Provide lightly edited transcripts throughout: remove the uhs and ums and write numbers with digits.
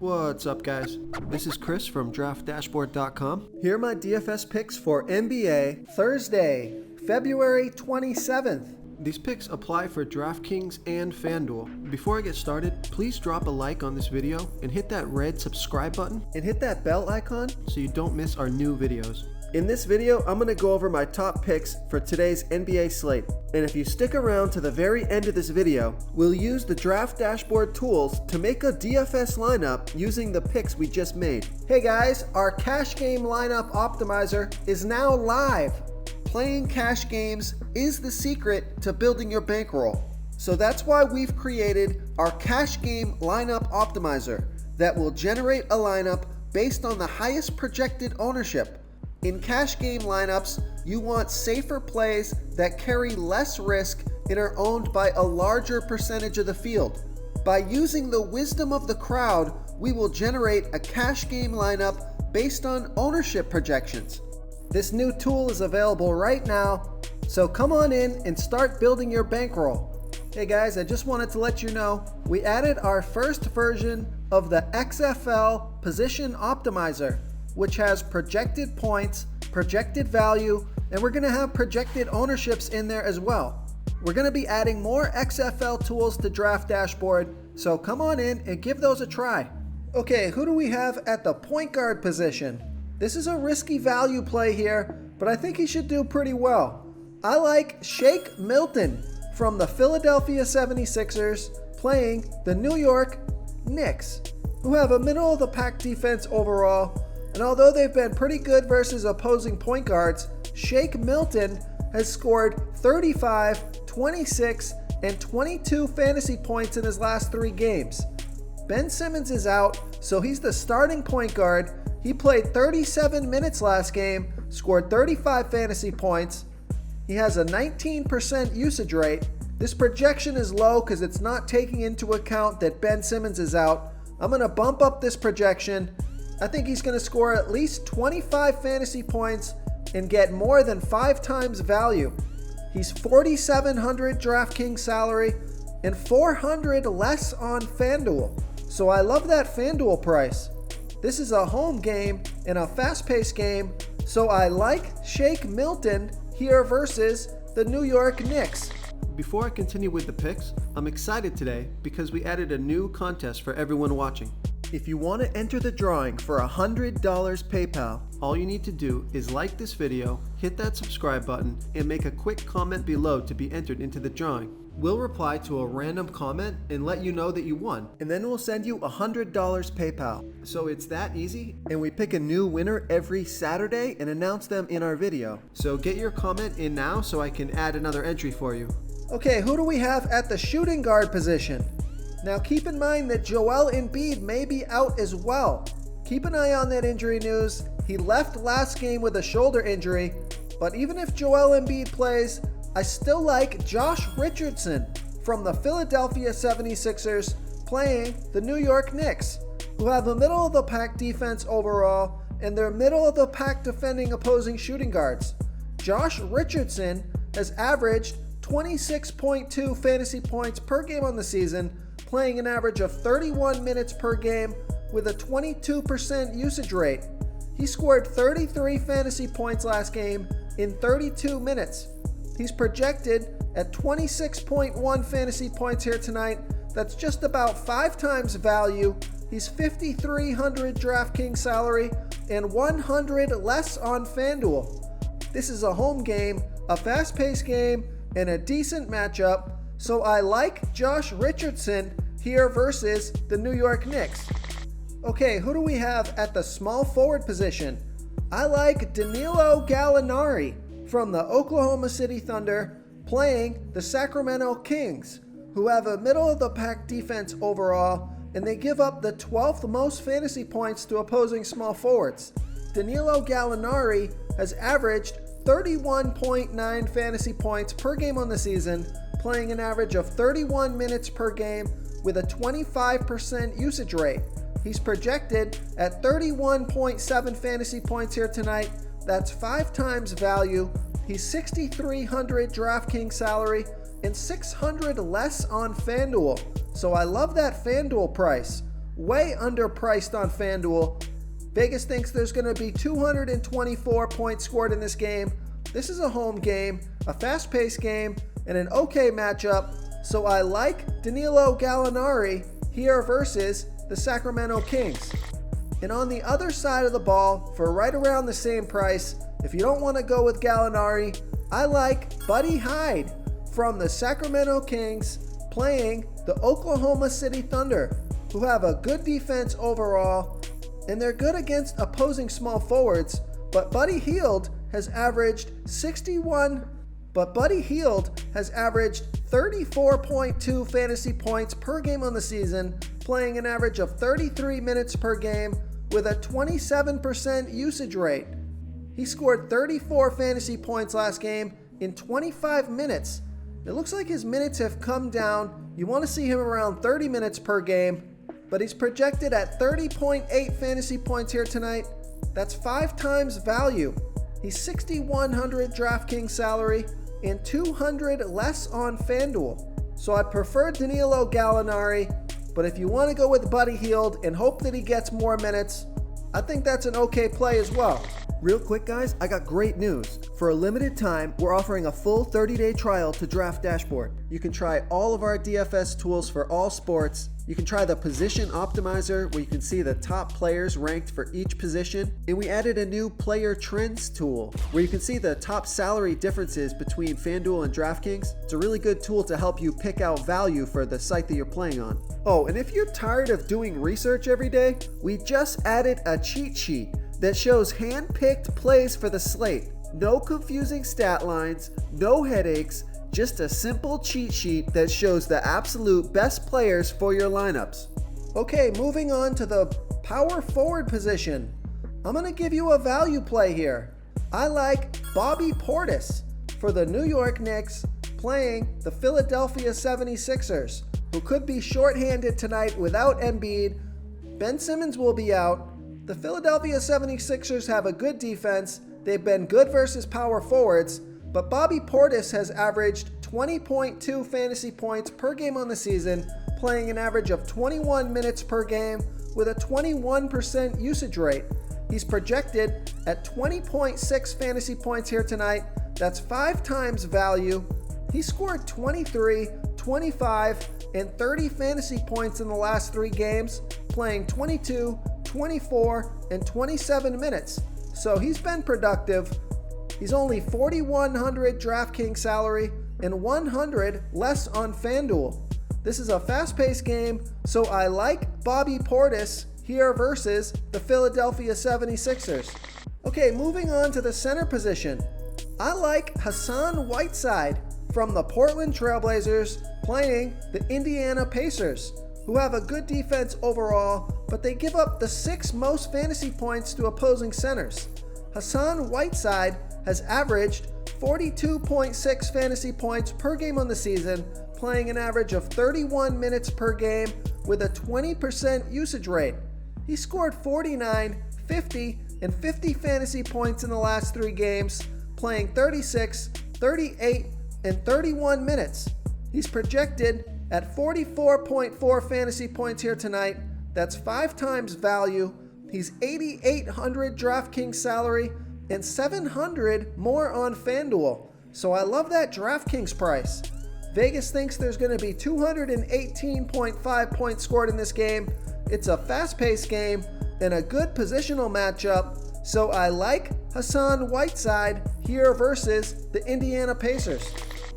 What's up, guys? This is Chris from DraftDashboard.com. Here are my DFS picks for NBA Thursday, February 27th. These picks apply for DraftKings and FanDuel. Before I get started, please drop a like on this video and hit that red subscribe button and hit that bell icon so you don't miss our new videos. In this video, I'm going to go over my top picks for today's NBA slate. And if you stick around to the very end of this video, we'll use the Draft Dashboard tools to make a DFS lineup using the picks we just made. Hey guys, our cash game lineup optimizer is now live. Playing cash games is the secret to building your bankroll. So that's why we've created our cash game lineup optimizer that will generate a lineup based on the highest projected ownership. In cash game lineups, you want safer plays that carry less risk and are owned by a larger percentage of the field. By using the wisdom of the crowd, we will generate a cash game lineup based on ownership projections. This new tool is available right now, so come on in and start building your bankroll. Hey guys, I just wanted to let you know, we added our first version of the XFL Position Optimizer, which has projected points, projected value, and we're going to have projected ownerships in there as well. We're going to be adding more XFL tools to Draft Dashboard, so come on in and give those a try. Okay, who do we have at the point guard position? This is a risky value play here, but I think he should do pretty well. I like Shake Milton from the Philadelphia 76ers playing the New York Knicks, who have a middle-of-the-pack defense overall. And although they've been pretty good versus opposing point guards, Shake Milton has scored 35, 26, and 22 fantasy points in his last 3 games. Ben Simmons is out, so he's the starting point guard. He played 37 minutes last game, scored 35 fantasy points. He has a 19% usage rate. This projection is low because it's not taking into account that Ben Simmons is out. I'm going to bump up this projection. I think he's going to score at least 25 fantasy points and get more than 5 times value. He's $4,700 DraftKings salary and $400 less on FanDuel. So I love that FanDuel price. This is a home game and a fast-paced game, so I like Shake Milton here versus the New York Knicks. Before I continue with the picks, I'm excited today because we added a new contest for everyone watching. If you want to enter the drawing for $100 PayPal, all you need to do is like this video, hit that subscribe button, and make a quick comment below to be entered into the drawing. We'll reply to a random comment and let you know that you won, and then we'll send you $100 PayPal. So it's that easy, and we pick a new winner every Saturday and announce them in our video. So get your comment in now so I can add another entry for you. Okay, who do we have at the shooting guard position? Now keep in mind that Joel Embiid may be out as well. Keep an eye on that injury news. He left last game with a shoulder injury, but even if Joel Embiid plays, I still like Josh Richardson from the Philadelphia 76ers playing the New York Knicks, who have a middle-of-the-pack defense overall, and they're middle-of-the-pack defending opposing shooting guards. Josh Richardson has averaged 26.2 fantasy points per game on the season, playing an average of 31 minutes per game with a 22% usage rate. He scored 33 fantasy points last game in 32 minutes. He's projected at 26.1 fantasy points here tonight. That's just about 5 times value. He's $5,300 DraftKings salary and $100 less on FanDuel. This is a home game, a fast-paced game, and a decent matchup, so I like Josh Richardson here versus the New York Knicks. Okay, who do we have at the small forward position? I like Danilo Gallinari from the Oklahoma City Thunder playing the Sacramento Kings, who have a middle-of-the-pack defense overall, and they give up the 12th most fantasy points to opposing small forwards. Danilo Gallinari has averaged 31.9 fantasy points per game on the season, playing an average of 31 minutes per game with a 25% usage rate. He's projected at 31.7 fantasy points here tonight. That's 5 times value. He's $6,300 DraftKings salary and $600 less on FanDuel. So I love that FanDuel price. way underpriced on FanDuel. Vegas thinks there's going to be 224 points scored in this game. This is a home game, a fast-paced game, and an okay matchup, so I like Danilo Gallinari here versus the Sacramento Kings. And on the other side of the ball, for right around the same price, if you don't want to go with Gallinari, I like Buddy Hield from the Sacramento Kings playing the Oklahoma City Thunder, who have a good defense overall, and they're good against opposing small forwards, but Buddy Hield has averaged 34.2 fantasy points per game on the season, playing an average of 33 minutes per game with a 27% usage rate. He scored 34 fantasy points last game in 25 minutes. It looks like his minutes have come down. You want to see him around 30 minutes per game, but he's projected at 30.8 fantasy points here tonight. That's 5 times value. He's $6,100 DraftKings salary and $200 less on FanDuel. So I prefer Danilo Gallinari, but if you want to go with Buddy Hield and hope that he gets more minutes, I think that's an okay play as well. Real quick, guys, I got great news. For a limited time, we're offering a full 30-day trial to Draft Dashboard. You can try all of our DFS tools for all sports. You can try the position optimizer, where you can see the top players ranked for each position. And we added a new player trends tool, where you can see the top salary differences between FanDuel and DraftKings. It's a really good tool to help you pick out value for the site that you're playing on. Oh, and if you're tired of doing research every day, we just added a cheat sheet that shows hand-picked plays for the slate. No confusing stat lines, no headaches, just a simple cheat sheet that shows the absolute best players for your lineups. Okay, moving on to the power forward position. I'm going to give you a value play here. I like Bobby Portis for the New York Knicks playing the Philadelphia 76ers, who could be shorthanded tonight without Embiid. Ben Simmons will be out. The Philadelphia 76ers have a good defense. They've been good versus power forwards, but Bobby Portis has averaged 20.2 fantasy points per game on the season, playing an average of 21 minutes per game with a 21% usage rate. He's projected at 20.6 fantasy points here tonight. That's 5 times value. He scored 23, 25, and 30 fantasy points in the last 3 games, playing 22, 24, and 27 minutes. So he's been productive. He's only $4,100 DraftKings salary and $100 less on FanDuel. This is a fast-paced game, so I like Bobby Portis here versus the Philadelphia 76ers. Okay, moving on to the center position. I like Hassan Whiteside from the Portland Trailblazers playing the Indiana Pacers, who have a good defense overall, but they give up the 6th most fantasy points to opposing centers. Hassan Whiteside has averaged 42.6 fantasy points per game on the season, playing an average of 31 minutes per game with a 20% usage rate. He scored 49, 50, and 50 fantasy points in the last 3 games, playing 36, 38, and 31 minutes. He's projected at 44.4 fantasy points here tonight. That's 5 times value. He's $8,800 DraftKings salary and $700 more on FanDuel. So I love that DraftKings price. Vegas thinks there's going to be 218.5 points scored in this game. It's a fast-paced game and a good positional matchup. So I like Hassan Whiteside here versus the Indiana Pacers.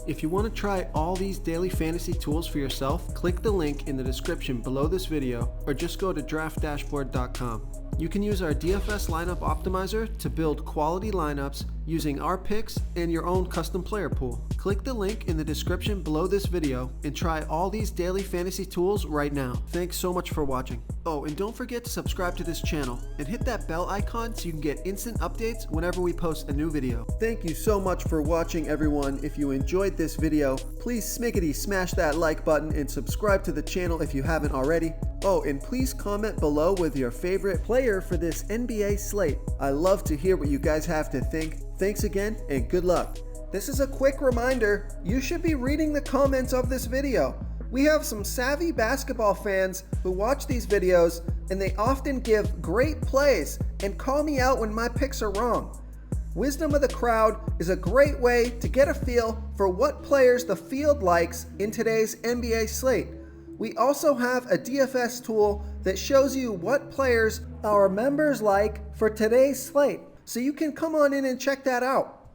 If you want to try all these daily fantasy tools for yourself, click the link in the description below this video or just go to draftdashboard.com. You can use our DFS lineup optimizer to build quality lineups using our picks and your own custom player pool. Click the link in the description below this video and try all these daily fantasy tools right now. Thanks so much for watching. Oh, and don't forget to subscribe to this channel and hit that bell icon so you can get instant updates whenever we post a new video. Thank you so much for watching, everyone. If you enjoyed this video, please smash that like button and subscribe to the channel if you haven't already. Oh, and please comment below with your favorite player for this NBA slate. I love to hear what you guys have to think. Thanks again and good luck. This is a quick reminder, you should be reading the comments of this video. We have some savvy basketball fans who watch these videos, and they often give great plays and call me out when my picks are wrong. Wisdom of the crowd is a great way to get a feel for what players the field likes in today's NBA slate. We also have a DFS tool that shows you what players our members like for today's slate, so you can come on in and check that out.